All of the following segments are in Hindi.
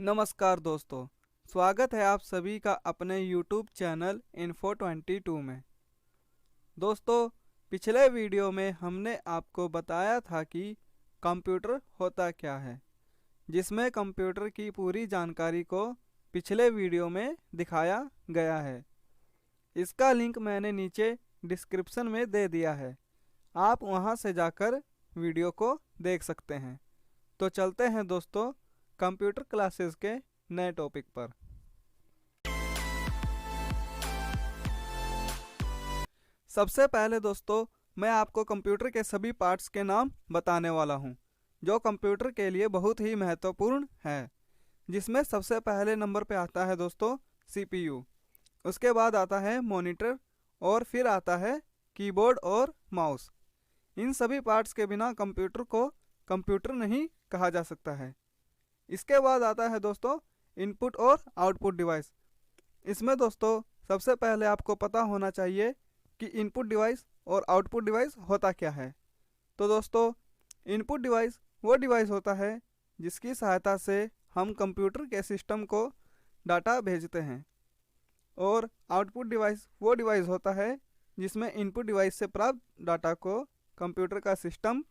नमस्कार दोस्तों, स्वागत है आप सभी का अपने YouTube चैनल Info22 में। दोस्तों, पिछले वीडियो में हमने आपको बताया था कि कंप्यूटर होता क्या है, जिसमें कंप्यूटर की पूरी जानकारी को पिछले वीडियो में दिखाया गया है। इसका लिंक मैंने नीचे डिस्क्रिप्शन में दे दिया है, आप वहां से जाकर वीडियो को देख सकते हैं। तो चलते हैं दोस्तों कंप्यूटर क्लासेस के नए टॉपिक पर। सबसे पहले दोस्तों मैं आपको कंप्यूटर के सभी पार्ट्स के नाम बताने वाला हूं, जो कंप्यूटर के लिए बहुत ही महत्वपूर्ण है। जिसमें सबसे पहले नंबर पे आता है दोस्तों CPU, उसके बाद आता है मॉनिटर और फिर आता है कीबोर्ड और माउस। इन सभी पार्ट्स के बिना कंप्यूटर को कंप्यूटर नहीं कहा जा सकता है। इसके बाद आता है दोस्तों इनपुट और आउटपुट डिवाइस। इसमें दोस्तों सबसे पहले आपको पता होना चाहिए कि इनपुट डिवाइस और आउटपुट डिवाइस होता क्या है। तो दोस्तों इनपुट डिवाइस वो डिवाइस होता है जिसकी सहायता से हम कंप्यूटर के सिस्टम को डाटा भेजते हैं, और आउटपुट डिवाइस वो डिवाइस होता है जिसमें इनपुट डिवाइस से प्राप्त डाटा को कंप्यूटर का सिस्टम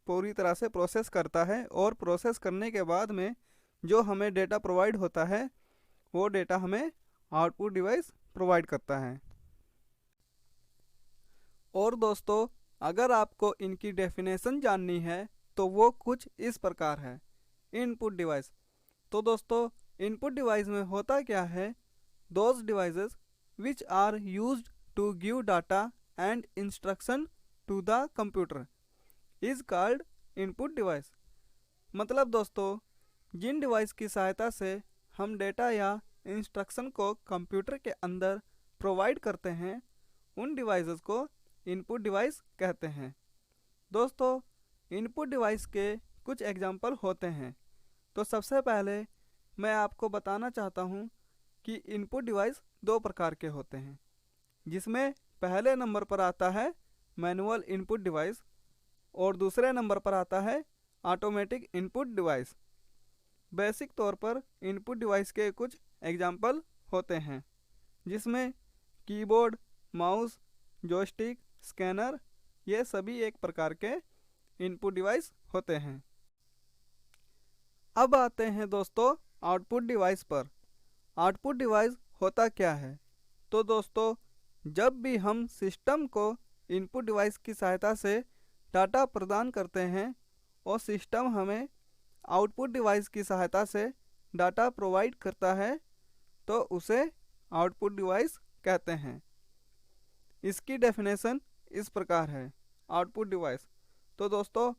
पूरी तरह से प्रोसेस करता है, और प्रोसेस करने के बाद में जो हमें डेटा प्रोवाइड होता है वो डेटा हमें आउटपुट डिवाइस प्रोवाइड करता है। और दोस्तों अगर आपको इनकी डेफिनेशन जाननी है तो वो कुछ इस प्रकार है। इनपुट डिवाइस, तो दोस्तों इनपुट डिवाइस में होता क्या है, those devices which are used to give data and instruction to the computer is called input device. मतलब दोस्तों जिन डिवाइस की सहायता से हम डेटा या इंस्ट्रक्शन को कंप्यूटर के अंदर प्रोवाइड करते हैं उन डिवाइसेस को इनपुट डिवाइस कहते हैं। दोस्तों इनपुट डिवाइस के कुछ एग्जांपल होते हैं। तो सबसे पहले मैं आपको बताना चाहता हूं कि इनपुट डिवाइस दो प्रकार के होते हैं, जिसमें पहले नंबर पर आता है मैनुअल इनपुट डिवाइस और दूसरे नंबर पर आता है ऑटोमेटिक इनपुट डिवाइस। बेसिक तौर पर इनपुट डिवाइस के कुछ एग्जाम्पल होते हैं, जिसमें कीबोर्ड, माउस, जॉयस्टिक, स्कैनर, ये सभी एक प्रकार के इनपुट डिवाइस होते हैं। अब आते हैं दोस्तों आउटपुट डिवाइस पर। आउटपुट डिवाइस होता क्या है, तो दोस्तों जब भी हम सिस्टम को इनपुट डिवाइस की सहायता से डाटा प्रदान करते हैं और सिस्टम हमें आउटपुट डिवाइस की सहायता से डाटा प्रोवाइड करता है तो उसे आउटपुट डिवाइस कहते हैं। इसकी डेफिनेशन इस प्रकार है आउटपुट डिवाइस। तो दोस्तों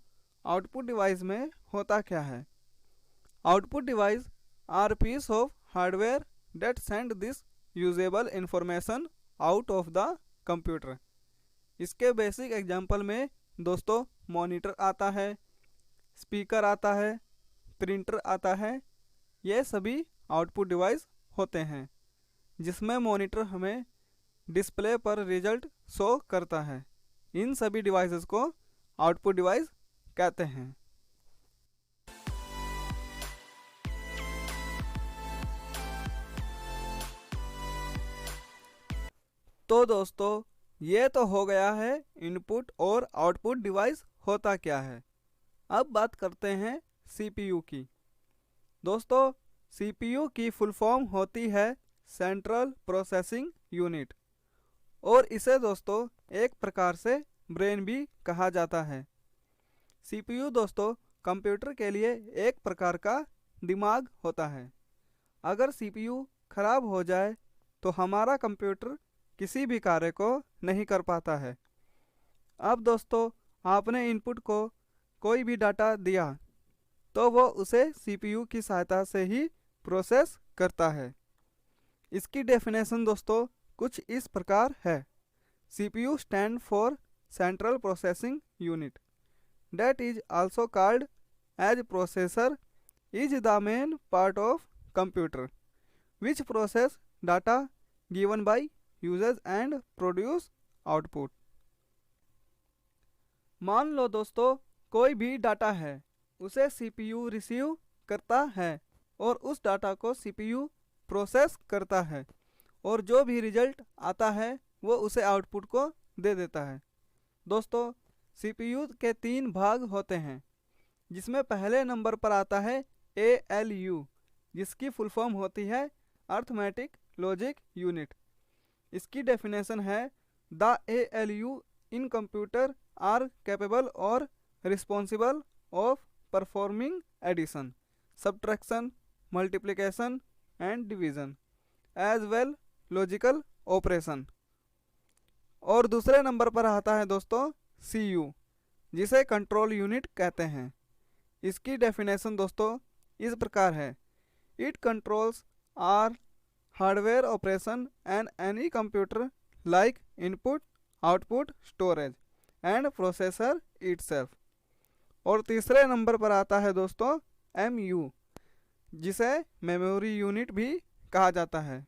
आउटपुट डिवाइस में होता क्या है, output device are piece of hardware that send this usable information out of the computer. इसके बेसिक एग्जांपल में दोस्तों मॉनिटर आता है, स्पीकर आता है, प्रिंटर आता है, ये सभी आउटपुट डिवाइस होते हैं। जिसमें मॉनिटर हमें डिस्प्ले पर रिजल्ट शो करता है। इन सभी डिवाइसेस को आउटपुट डिवाइस कहते हैं। तो दोस्तों ये तो हो गया है इनपुट और आउटपुट डिवाइस होता क्या है। अब बात करते हैं CPU की। दोस्तों CPU की फुल फॉर्म होती है सेंट्रल प्रोसेसिंग यूनिट, और इसे दोस्तों एक प्रकार से ब्रेन भी कहा जाता है। CPU दोस्तों कंप्यूटर के लिए एक प्रकार का दिमाग होता है। अगर CPU खराब हो जाए तो हमारा कंप्यूटर किसी भी कार्य को नहीं कर पाता है। अब दोस्तों आपने इनपुट को कोई भी डाटा दिया तो वो उसे CPU की सहायता से ही प्रोसेस करता है। इसकी डेफिनेशन दोस्तों कुछ इस प्रकार है। CPU stand for central processing unit that is also called as processor is the main part of computer which process data given by users and produce output। मान लो दोस्तों कोई भी डाटा है, उसे CPU रिसीव करता है और उस डाटा को सीपीयू प्रोसेस करता है और जो भी रिजल्ट आता है वो उसे आउटपुट को दे देता है। दोस्तों, सीपीयू के 3 भाग होते हैं, जिसमें पहले नंबर पर आता है ALU, जिसकी फुल फॉर्म होती है अर्थमेटिक लॉजिक यूनिट। इसकी डेफिनेशन है the ALU in computer are capable और responsible of performing addition, subtraction, multiplication and division as well logical operation. और दूसरे नंबर पर आता है दोस्तों CU, जिसे कंट्रोल यूनिट कहते हैं। इसकी डेफिनेशन दोस्तों इस प्रकार है, it controls are hardware operation and any computer like input, output, storage and processor itself. और तीसरे नंबर पर आता है दोस्तों MU, जिसे मेमोरी यूनिट भी कहा जाता है।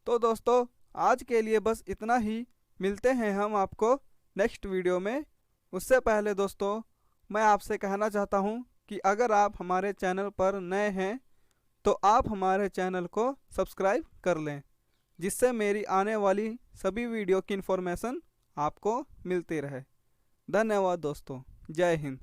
तो दोस्तों, आज के लिए बस इतना ही। मिलते हैं हम आपको नेक्स्ट वीडियो में। उससे पहले दोस्तों, मैं आपसे कहना चाहता हूं कि अगर आप हमारे चैनल पर नए हैं तो आप हमारे चैनल को सब्सक्राइब कर लें, जिससे मेरी आने वाली सभी वीडियो की इन्फॉर्मेशन आपको मिलती रहे। धन्यवाद दोस्तों। जय हिंद।